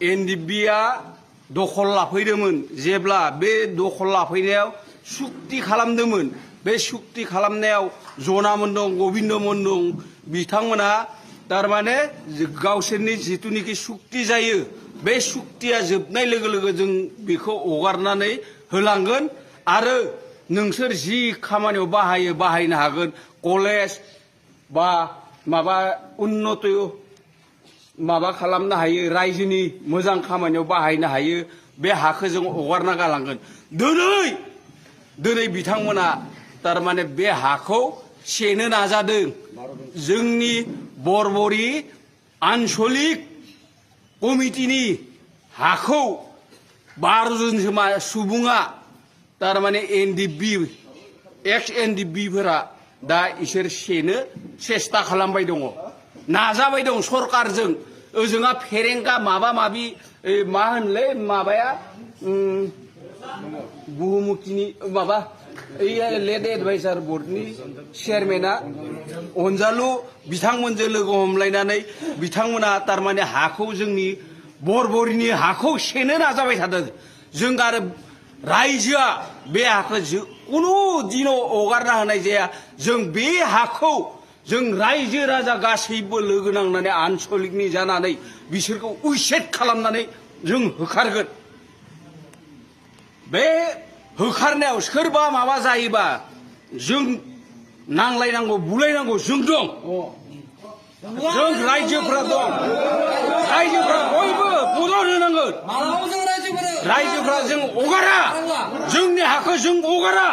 एनडिबिआ दखल लाफैदोंमोन जेब्ला बे दखल लाफैनायाव सुक्ति खालामदोंमोन बे सुक्ति खालामनायाव जनामोन दं गबिन्दमोन दं बिथांमोना तारमाने गावसोरनि जितुनिखि सुक्ति जायो बे सुक्तिया जोबनाय लोगो लोगो जों बेखौ हगारनानै होलांगोन आरो नोंसोर जि खामानियाव बाहायनो हागोन कलेज बा माबा उन्नत माबा खालामनो हायो रायजोनि मोजां खामानियाव बाहायनो हायो बे हाखौ जों हगारना गालांगोन दिनै बिथांमोना तारमाने बे हाखौ सेनो नाजादों जोंनि बरबरि आन्चलिक कमिटिनि हाखौ 12 जनसो सुबुङा तारमाने एनडिबि एक्स एनडिबिफोरा दा इसोर सेनो सेस्ता खालामबाय दङ नाजाबाय दं सरकारजों ओजोंहा फेरेंगा माबा माबि मा होनलै माबाया बुहुमुखिनि माबा लेड एडभाइजार बर्डनि चेयारमेना अनजालु बिथांमोनजों लोगो हमलायनानै बिथांमोना तारमाने हाखौ जोंनि बरबरिनि हाखौ सेनो नाजाबाय थादों जों आरो रायजोआ बे हाखौ कुनु दिनाव हगारना होनाय जाया जों बे हाखौ जों रायजो राजा गासैबो लोगो नांनानै आन्चलिकनि जानानै बिसोरखौ उइसेट खालामनानै जों होखारगोन बे होखारनायाव सोरबा माबा जायोबा जों नांलायनांगौ बुलायनांगौ जों दं जों रायजोफ्रा दं रायजोफ्रा बयबो मदद होनांगोन रायजोफ्रा जों हगारा जोंनि हाखौ जों हगारा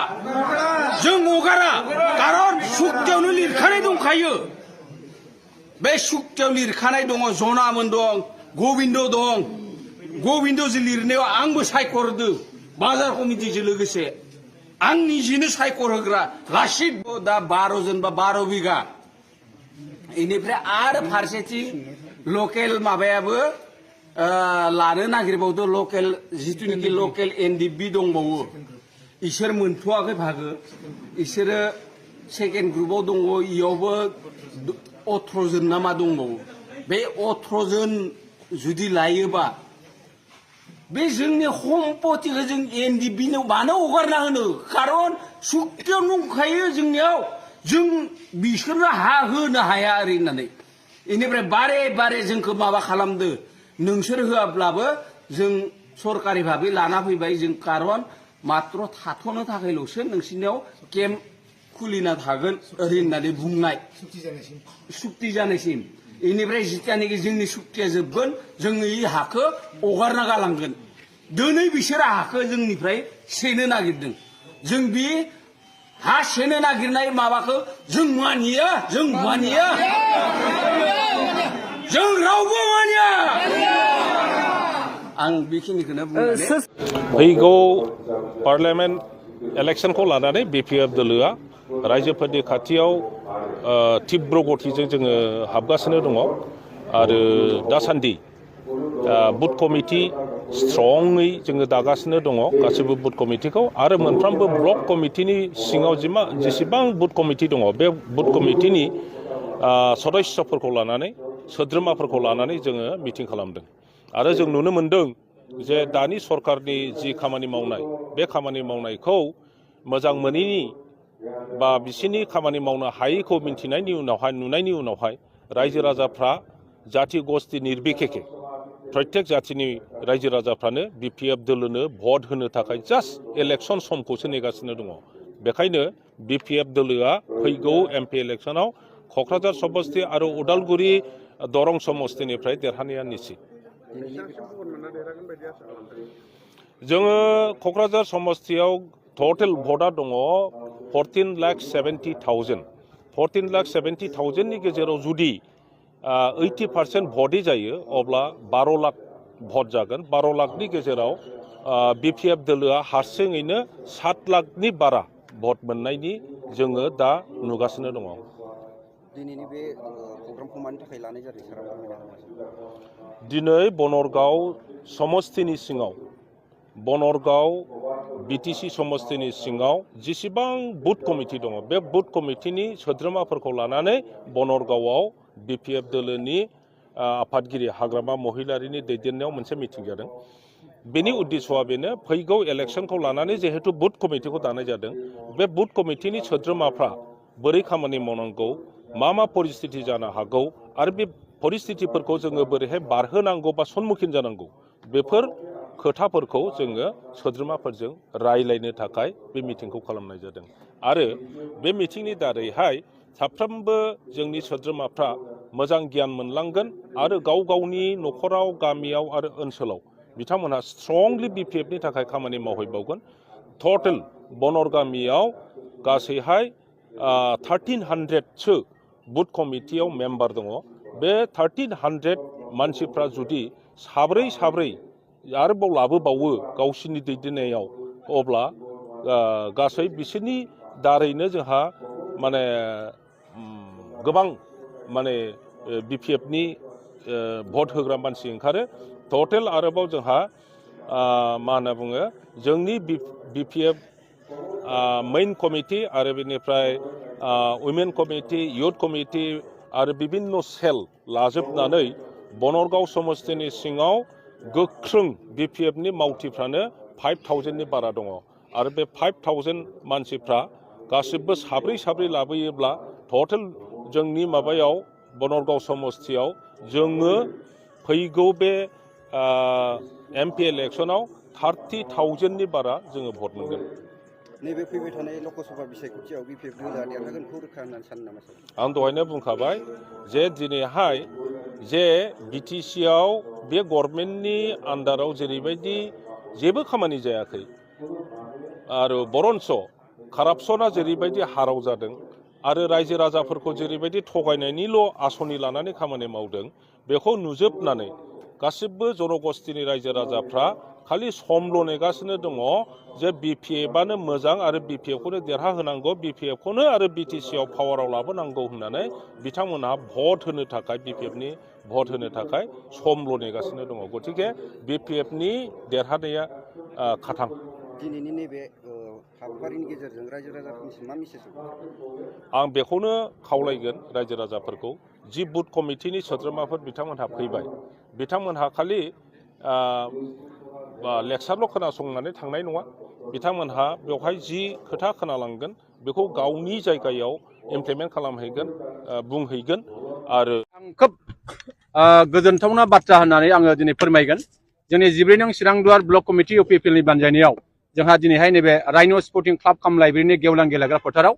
कारन सुक्तियावनो लिरखानाय दंखायो बे सुक्तियाव लिरखानाय दङ जनामोन दं गबिन्द दं गबिन्दजों लिरनायाव आंबो सायख'हरदों बाजार कमिटिजों लोगोसे आं निजेनो सायख'होग्रा गासिबो दा 12 जन बा 12 बिघा इनिफ्राय आरो फारसेथिं लकेल माबायाबो लानो नागिरबावदो लकेल जितुनिखि लकेल एनडिबि दंबावो इसोर मोनथ'वाखै भागो इसोरो सेकेन्ड ग्रुपआव दङ इयावबो 18 जन ना मा दंबावो बे 18 जन जुदि लायोबा बे जोंनि सम्पतिखौ जों एनडिबिनो मानो हगारना होनो कारन सुक्तियाव दंखायो जोंनियाव जों बिसोरनो हा होनो हाया ओरै होननानै इनिफ्राय बारे बारे जोंखौ माबा खालामदो नोंसोर होआब्लाबो जों सरकारि भाबै लाना फैबाय जों कारन मात्र थाथ'नो थाखायल'सो नोंसिनियाव केम्प खुलिना थागोन ओरै होननानै बुंनाय सुक्ति जानायसिम इनिफ्राय जितियानोखि जोंनि सुक्तिया जोबगोन जों इ हाखौ हगारना गालांगोन दिनै बिसोर हाखौ जोंनिफ्राय सेनो नागिरदों जों बे हा सेनो नागिरनाय माबाखौ जों मानिया जों रावबो मानिया आं बेखिनिखौनो बुंनानै फैगौ पार्लियामेन्ट इलेक्सनखौ लानानै बिपिएफ दोलोआ रायजोफोरनि खाथियाव तीव्र गतिजों जोङो हाबगासिनो दङ आरो दासान्दि बुथ कमिटि स्ट्रङै जोङो दागासिनो दङ गासैबो बुथ कमिटिखौ आरो मोनफ्रोमबो ब्लक कमिटिनि सिङाव जेसेबां बुथ कमिटि दङ बे बुथ कमिटिनि सदस्यफोरखौ लानानै सोद्रोमाफोरखौ लानानै जोङो मिटिं खालामदों आरो जों नुनो मोनदों जे दानि सरकारनि जि खामानि मावनाय बे खामानि मावनायखौ मोजां मोनैनि बा बिसोरनि खामानि मावनो हायैखौ मिन्थिनायनि उनावहाय नुनायनि उनावहाय रायजो राजाफ्रा जाति गस्ति निर्बिखेखे प्रत्येक जातिनि रायजो राजाफ्रानो बिपिएफ दोलोनो भट होनो थाखाय जास्ट इलेक्सन समखौसो नेगासिनो दङ बेखायनो बिपिएफ दोलोआ फैगौ एमपि इलेक्सनाव क'क्राझार समस्ति आरो उदालगुरि दरं समस्तिनिफ्राय देरहानाया निश्चित जोङो क'क्राझार समस्तियाव टटेल भटआ दङ 14,70,000 नि गेजेराव जुदि 80% भटै जायो अब्ला 12 लाख भट जागोन 12 लाखनि गेजेराव बिपिएफ दोलोआ हारसिङैनो 7 लाखनि बारा भट मोननायनि जोङो दा नुगासिनो दङ दिनैनि बे प्रग्रामखौ मानि थाखाय लानाय जादों सारा दिनै बनरगाव समस्तिनि सिङाव बनरगाव बिटिसि समस्तिनि सिङाव जेसेबां बुथ कमिटि दङ बे बुथ कमिटिनि सोद्रोमाफोरखौ लानानै बनरगावआव बिपिएफ दोलोनि आफादगिरि हाग्रामा महिलारिनि दैदेननायाव मोनसे मिटिं जादों। बेनि उद्देश्यआ बेनो फैगौ इलेक्शनखौ लानानै जिहेतु बुथ कमिटिखौ दानाय जादों, बे बुथ कमिटिनि सोद्रोमाफ्रा बोरै खामानि मावनांगौ, मा परिस्थिति जानो हागौ आरो बे परिस्थितिफोरखौ जोङो बोरैहाय बारहोनांगौ बा सन्मुखीन जानांगौ, बेफोर खोथाफोरखौ जोङो सोद्रोमाफोरजों रायलायनो थाखाय बे मिटिंखौ खालामनाय जादों। आरो बे मिटिंनि दारैहाय साफ्रोमबो जोंनि सोद्रोमाफ्रा मोजां गियान मोनलांगोन आरो गाव गावनि न'खराव, गामियाव आरो ओनसोलाव बिथांमोनहा स्ट्रंलि BPF नि थाखाय खामानि मावहैबावगोन। टटेल बनर गामियाव गासैहाय 1300सो बुथ कमिटियाव मेम्बार दङ। बे 1300 मानसिफ्रा जुदि साब्रै आरोबाव लाबोबावो गावसिनि दैदेननायाव, अब्ला गासै बिसोरनि दारैनो जोंहा माने गोबां माने BPF नि भट होग्रा मानसि ओंखारो। टटेल आरोबाव जोंहा मा होनना बुङो, जोंनि BPF मेइन कमिटि आरो बेनिफ्राय उइमेन कमिटि, इयुथ कमिटि आरो बिभिन्न सेल लाजोबनानै बनरगाव समस्तिनि सिङाव गोख्रों BPF नि मावथिफ्रानो 5000नि बारा दङ। आरो बे 5000 मानसिफ्रा गासिबो साब्रै लाबोयोब्ला टटेल जोंनि माबायाव बनरगाव समस्तियाव जोङो फैगौ बे MP इलेक्शनाव 30,000नि बारा जोङो भट मोनगोन। नैबे फैबाय थानाय लकसभा बिसायख'थियाव BPF दोलोआ देरहागोनखौ रोखा होननानै सानो नामा सार? आं दहायनो बुंखाबाय जे दिनैहाय जे BTC आव बे गभर्नमेन्टनि आन्डाराव जेरैबायदि जेबो खामानि जायाखै आरो बरन्स कारापसना जेरैबायदि हाराव जादों आरो रायजो राजाफोरखौ जेरैबायदि थगायनायनिल' आसनि लानानै खामानि मावदों, बेखौ नुजोबनानै गासिबो जनगोष्ठीनि रायजो राजाफ्रा खालि समल' नेगासिनो दङ जे BPF-आनो मोजां आरो BPF-खौनो देरहाहोनांगौ, BPF-खौनो आरो BTC आव पावाराव लाबोनांगौ होननानै बिथांमोनहा भट होनो थाखाय BPF-नि भट होनो थाखाय समल' नेगासिनो दङ। गतिके BPF-नि देरहानाया खाथां। दिनैनि नैबे हाबाफारिनि गेजेरजों रायजो राजाफोरनिसिम मा मेसेज होगोन? आं बेखौनो खावलायगोन रायजो राजाफोरखौ, जि बुथ कमिटिनि सोद्रोमाफोर बिथांमोनहा फैबाय, बिथांमोनहा खालि लेक्सारल' खोनासंनानै थांनाय नङा, बिथांमोनहा बेवहाय जि खोथा खोनालांगोन बेखौ गावनि जायगायाव इमप्लिमेन्ट खालामहैगोन, बुंहैगोन। आरो आं खोब गोजोनथावना बाथ्रा होननानै आङो दिनै फोरमायगोन। जोंनि 14 नं चिरांदुवार ब्लक कमिटि UPPLनि बानजायनायाव जोंहा दिनैहाय नैबे राइन' स्पर्टिं क्लाब काम लाइब्रेरिनि गेवलां गेलेग्रा फोथाराव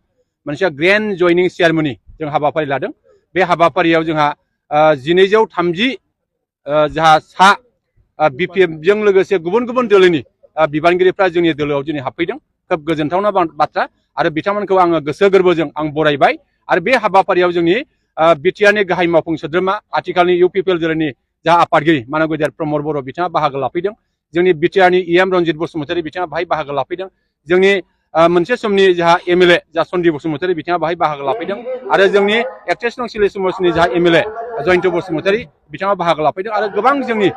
मोनसे ग्रेन्ड जयनिं सेरेमनि जों हाबाफारि लादों। बे हाबाफारियाव जोंहा 1230 जोंहा सा BPF-जों लोगोसे गुबुन गुबुन दोलोनि बिबानगिरिफ्रा जोंनि दोलोआव दिनै हाबफैदों। खोब गोजोनथावना बाथ्रा आरो बिथांमोनखौ आङो गोसो गोरबोजों आं बरायबाय। आरो बे हाबाफारियाव जोंनि BTR-नि गाहाय मावफुं सोद्रोमा, आथिखालनि UPPL दोलोनि जा आफादगिरि मानगोदेर प्रमद बर' बिथाङा बाहागो लाफैदों। जोंनि BTR-नि EM रन्जित बसुमतारी बिथाङा बाहाय बाहागो लाफैदों। जोंनि मोनसे समनि जाहा MLA जा सन्दि बसुमतारी बिथाङा बाहाय बाहागो लाफैदों। आरो जोंनि 31 नं सिले समाजनि जा MLA जयन्त बसुमतारी बिथाङा बाहागो लाफैदों। आरो गोबां जोंनि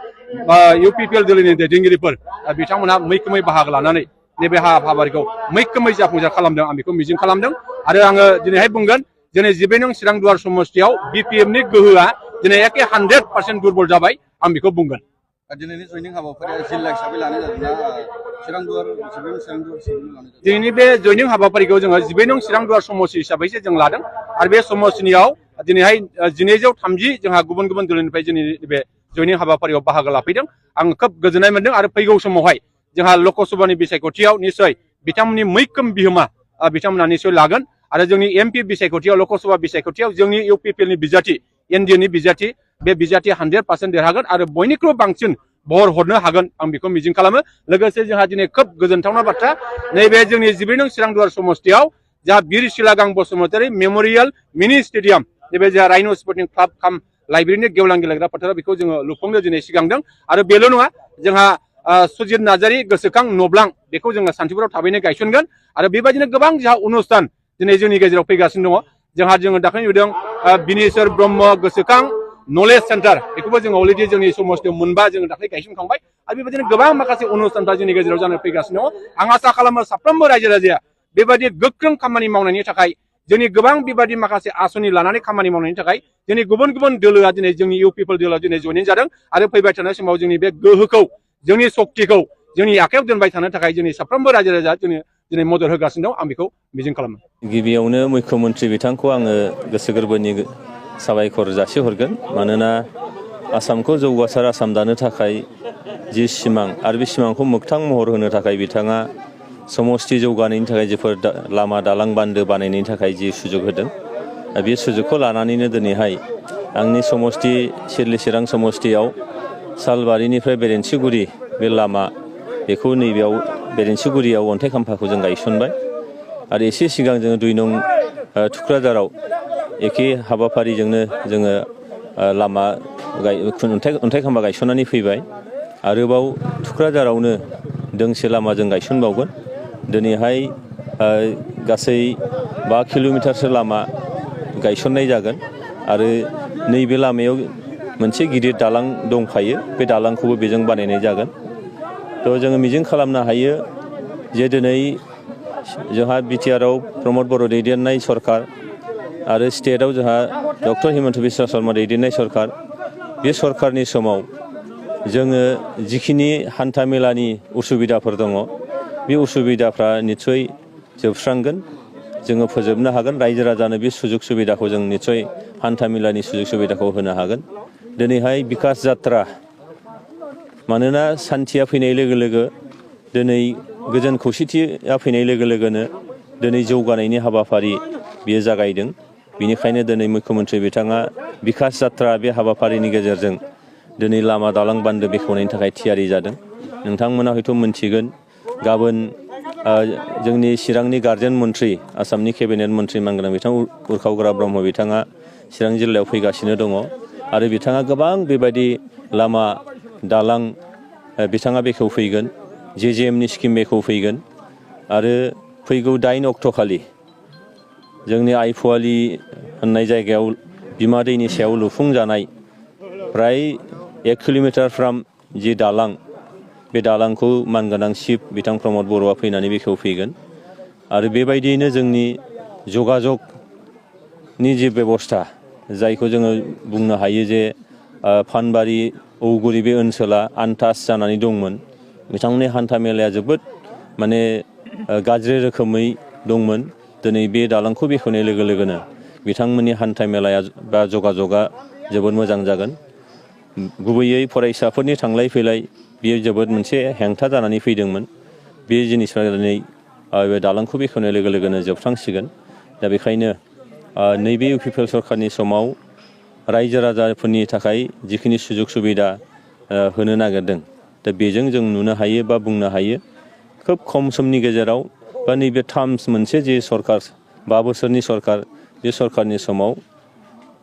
UPPL दोलोनि दैदेनगिरिफोर बिथांमोनहा मैखोमै बाहागो लानानै नैबे हाबाफारिखौ मैखोमै जाफुंसार खालामदों। आं बेखौ मिजिं खालामदों। आरो आङो दिनैहाय बुंगोन, दिनै 14 नं चिरांदुवार समस्तियाव BPF-नि गोहोआ दिनै एखे 100% दुर्बल जाबाय, आं बेखौ बुंगोन। दिनैनि जयनिं हाबाफारिया जिल्ला हिसाबै लानाय जादोंना चिरांदुवार दिनैनि बे जयनिं हाबाफारिखौ जोङो 14 नं चिरांदुवार समस्ति हिसाबैसो जों लादों। आरो बे समस्तिनियाव दिनैहाय 1230 जोंहा गुबुन गुबुन दोलोनिफ्राय जोंनि बे जयनिं हाबाफारियाव बाहागो लाफैदों। आं खोब गोजोननाय मोनदों। आरो फैगौ समावहाय जोंहा लकसभानि बिसायख'थियाव निश्चय बिथांमोननि मैखोम बिहोमा बिथांमोनहा निश्चय लागोन। आरो जोंनि MP बिसायख'थियाव, लकसभा बिसायख'थियाव जोंनि UPPL-नि बिजाथि, NDA-नि बिजाथि, बे बिजाथिया 100% देरहागोन आरो बयनिख्रुइबो बांसिन भर हरनो हागोन, आं बेखौ मिजिं खालामो। लोगोसे जोंहा दिनै खोब गोजोनथावना बाथ्रा, नैबे जोंनि 14 नं चिरांदुवार समस्तियाव जा बिर सिलागां बसुमतारी मेम'रियेल मिनि स्टेडियाम, नैबे जा राइन' स्पर्टिं क्लाब काम लाइब्रेरिनि गेवलां गेलेग्रा फोथाराव बेखौ जोङो लुफुंनो दिनै सिगांदों। आरो बेल' नङा, जोंहा सुजित नार्जारी गोसोखां नब्लां बेखौ जोङो सान्थिपुराव थाबैनो गायसनगोन। आरो बेबायदिनो गोबां जोंहा अनुस्थान दिनै जोंनि गेजेराव फैगासिनो दङ। जोङो दाखालि नुदों बिनेश्वर ब्रह्म गोसोखां नलेज सेन्टार, बेखौबो जोङो अलरेडि जोंनि समस्तियाव मोनबा जोङो दाखालि गायसनखांबाय। आरो बेबायदिनो गोबां माखासे अनुस्थानफ्रा जोंनि गेजेराव जानो फैगासिनो दङ। आं आसा खालामो साफ्रोमबो रायजो राजाया बेबायदि गोख्रों खामानि मावनायनि थाखाय जोंनि गोबां बेबायदि माखासे आसनि लानानै खामानि मावनायनि थाखाय जोंनि गुबुन गुबुन दोलोआ दिनै जोंनि इउ पिपल दोलोआ दिनै जयेनिं जादों आरो फैबाय थानाय समाव जोंनि बे गोहोखौ जोंनि सक्तिखौ जोंनि आखायाव दोनबाय थानो थाखाय जोंनि साफ्रोमबो रायजो राजा जोंनो दिनै मदद होगासिनो दं आं बेखौ मिजिं खालामो। गिबियावनो मुख्यमन्त्रि बिथांखौ आङो गोसो गोरबोनि साबायखर जासिहरगोन मानोना आसामखौ जौगासार आसाम दानो थाखाय जि सिमां आरो बे सिमांखौ मोगथां महर होनो थाखाय बिथाङा समष्टि जौगानायनि थाखाय जिफोर लामा दालां बान्दो बानायनायनि थाखाय जि सुजुग होदों बे सुजुगखौ लानानैनो दिनैहाय आंनि समष्टि सिरलि चिरां समष्टियाव सालबारिनिफ्राय बेरेन्सिगुरि बे लामा बेखौ नैबेयाव बेरेन्सिगुरियाव अन्थाइ खाम्फाखौ जों गायसनबाय आरो एसे सिगां जोङो 2 नं थुक्राझाराव एखे हाबाफारिजोंनो जोङो लामा अन्थाइ खाम्फा गायसननानै फैबाय आरोबाव थुक्राझारावनो दोंसे लामा जों गायसनबावगोन दिनैहाय गासै 5 किल'मिटारसो लामा गायसननाय जागोन आरो नैबे लामायाव मोनसे गिदिर दालां दंखायो बे दालांखौबो बेजों बानायनाय जागोन थ' जोङो मिजिं खालामनो हायो जे दिनै जोंहा बिटिआरआव प्रमद बर' दैदेननाय सरकार आरो स्टेटआव जोंहा डक्टर हिमन्त बिश्व शर्मा दैदेननाय सरकार बे सरकारनि समाव जोङो जिखिनि हान्था मेलानि उसुबिदाफोर दङ बे उसुबिदाफ्रा निस्सय जोबस्रांगोन जोङो फोजोबनो हागोन रायजो राजानो बे सुजुग सुबिदाखौ जों निस्सय हान्था मेलानि सुजुग सुबिदाखौ होनो हागोन दिनैहाय बिकास जात्रा मानोना सान्थिया फैनाय लोगो लोगो दिनै गोजोन खौसेथिया फैनाय लोगो लोगोनो दिनै जौगानायनि हाबाफारि बेयो जागायदों बेनिखायनो दिनै मुख्यमन्त्रि बिथाङा बिकास जात्रा बे हाबाफारिनि गेजेरजों दिनै लामा दालां बान्दो बेखेवनायनि थाखाय थियारि जादों नोंथांमोना हयथ' मोनथिगोन गाबोन जोंनि चिरांनि गार्जेन मन्त्रि आसामनि केबिनेट मन्त्रि मानगोनां बिथां उरखावग्रा ब्रह्म बिथाङा चिरां जिल्लायाव फैगासिनो दङ आरो बिथाङा गोबां बेबायदि लामा दालां बिथाङा बेखेवफैगोन JJMनि स्किम बेखेवफैगोन आरो फैगौ 8 अक्ट'खालि जोंनि आइफवालि होननाय जायगायाव बिमा दैनि सायाव लुफुंजानाय प्राय 1 किल'मिटारफ्राम जि दालां बे दालांखौ मानगोनां चिफ बिथां प्रमद बर'आ फैनानै बेखेवफैगोन आरो बेबायदियैनो जोंनि जगाजगनि जि बेबस्था जायखौ जोङो बुंनो हायो जे फानबारि औगुरि बे ओनसोला आनटाच जानानै दंमोन बिथांमोननि हान्था मेलाया जोबोद माने गाज्रि रोखोमै दंमोन दिनै बे दालांखौ बेखेवनाय लोगो लोगोनो बिथांमोननि हान्था मेलाया बा जगाजगा जोबोद मोजां जागोन गुबैयै फरायसाफोरनि थांलाय फैलाय बेयो जोबोद मोनसे हेंथा जानानै फैदोंमोन बे जिनिसफ्रा दिनै बे दालांखौ बेखेवनाय लोगो लोगोनो जोबस्रांसिगोन दा बेखायनो नैबे इउपिपिएल सरकारनि समाव रायजो राजाफोरनि थाखाय जिखिनि सुजुग सुबिदा होनो नागिरदों दा बेजों जों नुनो हायो बा बुंनो हायो खोब खम समनि गेजेराव बा नैबे टार्म्स मोनसे जे सरकार 5 बोसोरनि सरकार बे सरकारनि समाव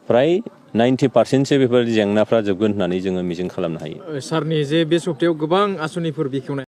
प्राय 90% बेफोर जेंनाफ्रा जोबगोन होननानै जोङो मिजिं खालामनो हायो। सारनि जे बे सप्तायाव गोबां आसनिफोर बेखेवनाय